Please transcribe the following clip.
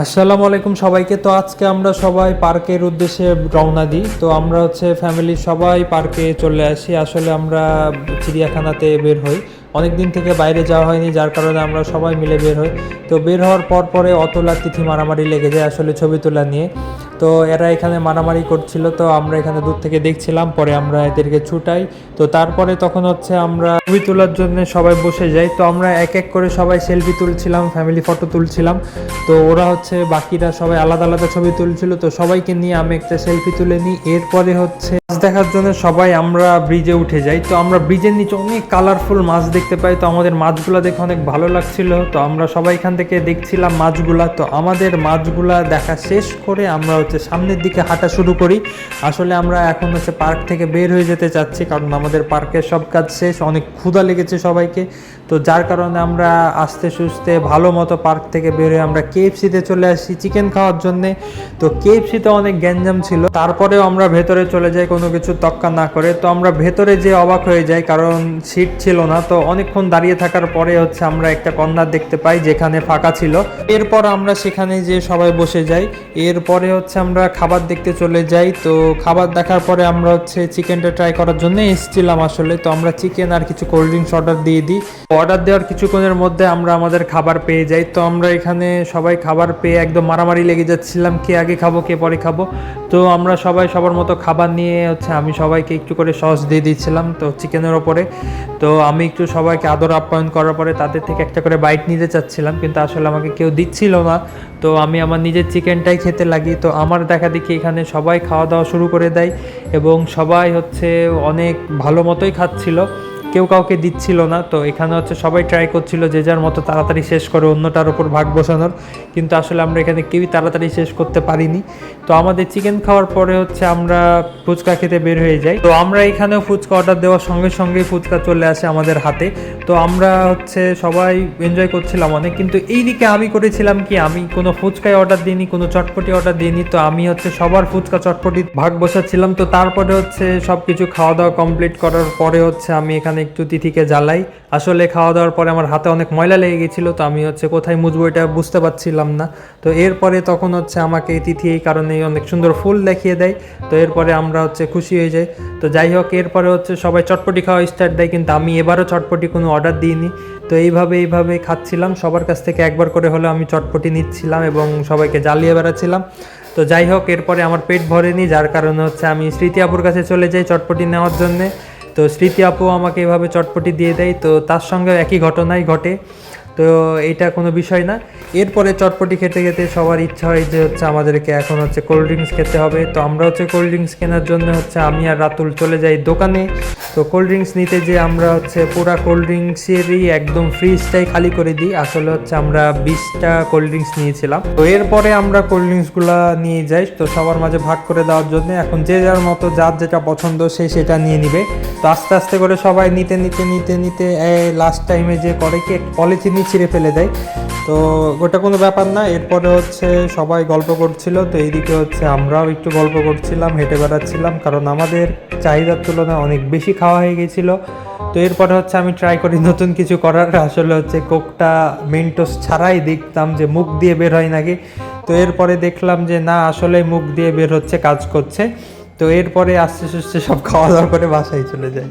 আসসালামু আলাইকুম সবাইকে। তো আজকে আমরা সবাই পার্কের উদ্দেশ্যে রওনা দিই। তো আমরা ফ্যামিলির সবাই পার্কে চলে আসি। আসলে আমরা চিড়িয়াখানাতে বের হই, অনেক দিন থেকে বাইরে যাওয়া হয়নি, যার কারণে আমরা সবাই মিলে বের হই। তো বের হওয়ার পরে অতুল আর তিথি মারামারি লেগে যায় আসলে ছবি তোলা নিয়ে। তো এরা এখানে মারামারি করছিল, তো আমরা এখানে দূর থেকে দেখছিলাম, পরে আমরা এদেরকে ছুটাই। তো তারপরে তখন আমরা ছবি তোলার জন্য সবাই বসে যাই। তো আমরা এক এক করে সবাই সেলফি তুলছিলাম, ফ্যামিলি ফটো তুলছিলাম। তো ওরা বাকিরা সবাই আলাদা আলাদা ছবি তুলছিল, তো সবাইকে নিয়ে আমি একটা সেলফি তুলে নিই। এরপরে মাছ দেখার জন্য সবাই আমরা ব্রিজে উঠে যাই। তো আমরা ব্রিজের নিচে অনেক কালারফুল মাছ দেখতে পাই। তো আমাদের মাছগুলা দেখে অনেক ভালো লাগছিল। তো আমরা সবাই এখান থেকে দেখছিলাম মাছগুলা। তো আমাদের মাছগুলা দেখা শেষ করে আমরা সামনের দিকে হাঁটা শুরু করি। আসলে আমরা এখন পার্ক থেকে বের হয়ে যেতে চাচ্ছি, কারণ আমাদের পার্কের সব কাজ শেষ, অনেক ক্ষুধা লেগেছে সবাইকে। তো যার কারণে আমরা আস্তে সুস্তে ভালো মতো পার্ক থেকে বের হয়ে আমরা কেএফসিতে চলে আসি চিকেন খাওয়ার জন্যে। তো কেএফসিতে অনেক গ্যাঞ্জাম ছিল, তারপরেও আমরা ভেতরে চলে যাই কোনো কিছু তক্কা না করে। তো আমরা ভেতরে যে অবাক হয়ে যাই, কারণ সিট ছিল না। তো অনেকক্ষণ দাঁড়িয়ে থাকার পরে আমরা একটা কর্নার দেখতে পাই যেখানে ফাঁকা ছিল। এরপর আমরা সেখানে যে সবাই বসে যাই। এরপরে আমরা খাবার দেখতে চলে যাই। তো খাবার দেখার পরে আমরা চিকেনটা ট্রাই করার জন্য এসেছিলাম আসলে। তো আমরা চিকেন আর কিছু কোল্ড ড্রিঙ্কস অর্ডার দিয়ে দিই। অর্ডার দেওয়ার কিছুক্ষণের মধ্যে আমরা আমাদের খাবার পেয়ে যাই। তো আমরা এখানে সবাই খাবার পেয়ে একদম মারামারি লেগে যাচ্ছিলাম, কে আগে খাবো কে পরে খাবো। তো আমরা সবাই সবার মতো খাবার নিয়ে আমি সবাইকে একটু করে সস দিয়ে দিচ্ছিলাম তো চিকেনের ওপরে। তো আমি একটু সবাইকে আদর আপ্যায়ন করার পরে তাদের থেকে একটা করে বাইট নিতে চাচ্ছিলাম, কিন্তু আসলে আমাকে কেউ দিচ্ছিল না। তো আমি আমার নিজের চিকেনটাই খেতে লাগি। তো আমার দেখা দেখি এখানে সবাই খাওয়া দাওয়া শুরু করে দেয়, এবং সবাই অনেক ভালো মতোই খাচ্ছিল, কেউ কাউকে দিচ্ছিল না। তো এখানে সবাই ট্রাই করছিল যে যার মতো তাড়াতাড়ি শেষ করে অন্যটার উপর ভাগ বসানোর, কিন্তু আসলে আমরা এখানে কেউই তাড়াতাড়ি শেষ করতে পারিনি। তো আমাদের চিকেন খাওয়ার পরে আমরা ফুচকা খেতে বের হয়ে যাই। তো আমরা এখানেও ফুচকা অর্ডার দেওয়ার সঙ্গে সঙ্গেই ফুচকা চলে আসে আমাদের হাতে। তো আমরা সবাই এনজয় করছিলাম অনেক, কিন্তু এই দিকে আমি করেছিলাম কি, আমি কোনো ফুচকায় অর্ডার দিইনি, কোনো চটপটি অর্ডার দিইনি। তো আমি সবার ফুচকা চটপটি ভাগ বসাচ্ছিলাম। তো তারপরে সব কিছু খাওয়া দাওয়া কমপ্লিট করার পরে আমি এখানে একটু তিথিকে জ্বালাই। আসলে খাওয়া দাওয়ার পরে আমার হাতে অনেক ময়লা লেগে গেছিলো, তো আমি কোথায় মুছবো এটা বুঝতে পারছিলাম না। তো এরপরে তখন আমাকে তিথি এই কারণে অনেক সুন্দর ফুল দেখিয়ে দেয়। তো এরপরে আমরা খুশি হয়ে যাই। তো যাই হোক, এরপরে সবাই চটপটি খাওয়া স্টার্ট দেয়, কিন্তু আমি এবারও চটপটি কোনো অর্ডার দিইনি। তো এইভাবে খাচ্ছিলাম, সবার কাছ থেকে একবার করে হলেও আমি চটপটি নিচ্ছিলাম এবং সবাইকে জ্বালিয়ে বেড়াচ্ছিলাম। তো যাই হোক, এরপরে আমার পেট ভরেনি, যার কারণে আমি স্মৃতি আপুর কাছে চলে যাই চটপটি নেওয়ার জন্যে। তো স্মৃতি আপু আমাকে এভাবে চটপটি দিয়ে দেয়। তো তার সঙ্গে একই ঘটনাই ঘটে, তো এটা কোনো বিষয় না। এরপরে চটপটি খেতে খেতে সবার ইচ্ছা হয় যে আমাদেরকে এখন কোল্ড ড্রিঙ্কস খেতে হবে। তো আমরা কোল্ড ড্রিঙ্কস কেনার জন্য আমি আর রাতুল চলে যাই দোকানে। তো কোল্ড ড্রিঙ্কস নিতে যে আমরা পুরা কোল্ড ড্রিঙ্কসেরই একদম ফ্রিজটাই খালি করে দিই। আসলে আমরা 20টা কোল্ড ড্রিঙ্কস নিয়েছিলাম। তো এরপরে আমরা কোল্ড ড্রিঙ্কসগুলো নিয়ে যাই তো সবার মাঝে ভাগ করে দেওয়ার জন্য। এখন যে যার মতো যার যেটা পছন্দ সে সেটা নিয়ে নিবে। তো আস্তে আস্তে করে সবাই নিতে নিতে নিতে নিতে লাস্ট টাইমে যে করে কি পলিথিনই ছিঁড়ে ফেলে দেয়। তো ওটা কোনো ব্যাপার না। এরপরে সবাই গল্প করছিল। তো এইদিকে আমরাও একটু গল্প করছিলাম, হেঁটে বেড়াচ্ছিলাম, কারণ আমাদের চাহিদার তুলনায় অনেক বেশি খাওয়া হয়ে গেছিলো। তো এরপরে আমি ট্রাই করি নতুন কিছু করার। আসলে কোকটা মেন্টোস ছাড়াই দেখতাম যে মুখ দিয়ে বের হয় নাকি। তো এরপরে দেখলাম যে না, আসলে মুখ দিয়ে বের হচ্ছে, কাজ করছে। তো এরপরে আস্তে আস্তে সব খাওয়া দাওয়া করে বাসায় চলে যায়।